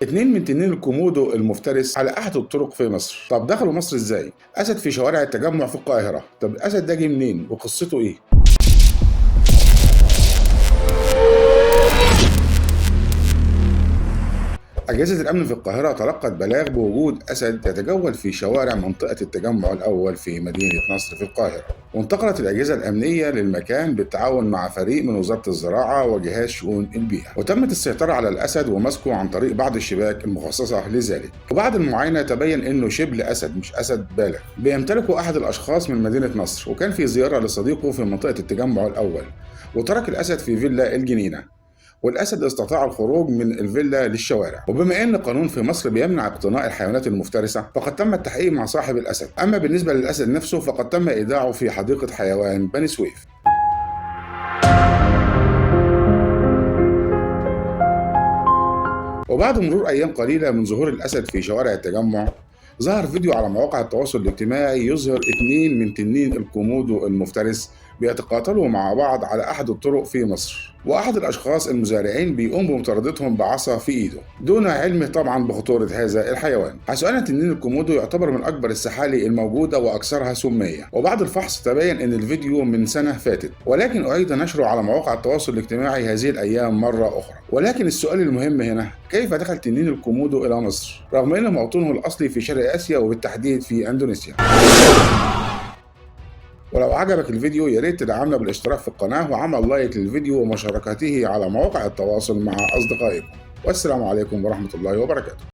اتنين من تنين الكومودو المفترس على احد الطرق في مصر. طب دخلوا مصر ازاي؟ اسد في شوارع التجمع في القاهرة. طب الاسد ده جه منين وقصته ايه؟ أجهزة الأمن في القاهرة تلقت بلاغ بوجود أسد يتجول في شوارع منطقة التجمع الأول في مدينة نصر في القاهرة، وانتقلت الأجهزة الأمنية للمكان بالتعاون مع فريق من وزارة الزراعة وجهاز شؤون البيئة، وتمت السيطرة على الأسد ومسكه عن طريق بعض الشباك المخصصة لذلك. وبعد المعاينة تبين إنه شبل أسد مش أسد بالغ، بيمتلكه أحد الأشخاص من مدينة نصر، وكان في زيارة لصديقه في منطقة التجمع الأول، وترك الأسد في فيلا الجنينة، والأسد استطاع الخروج من الفيلا للشوارع. وبما أن القانون في مصر بيمنع اقتناء الحيوانات المفترسة، فقد تم التحقيق مع صاحب الأسد. أما بالنسبة للأسد نفسه فقد تم إيداعه في حديقة حيوان بني سويف. وبعد مرور أيام قليلة من ظهور الأسد في شوارع التجمع، ظهر فيديو على مواقع التواصل الاجتماعي يظهر اتنين من تنين الكومودو المفترس بيتقاتلوا مع بعض على أحد الطرق في مصر، وأحد الأشخاص المزارعين بيقوم بمطاردتهم بعصا في إيده دون علمه طبعا بخطورة هذا الحيوان، حيث أن تنين الكومودو يعتبر من أكبر السحالي الموجودة وأكثرها سمية. وبعد الفحص تبين أن الفيديو من سنة فاتت، ولكن أعيد نشره على مواقع التواصل الاجتماعي هذه الأيام مرة أخرى. ولكن السؤال المهم هنا، كيف دخل تنين الكومودو إلى مصر رغم أن موطنه الأصلي في شرق آسيا وبالتحديد في أندونيسيا؟ ولو عجبك الفيديو يا ريت تدعمنا بالاشتراك في القناة وعمل لايك للفيديو ومشاركته على مواقع التواصل مع أصدقائكم. والسلام عليكم ورحمة الله وبركاته.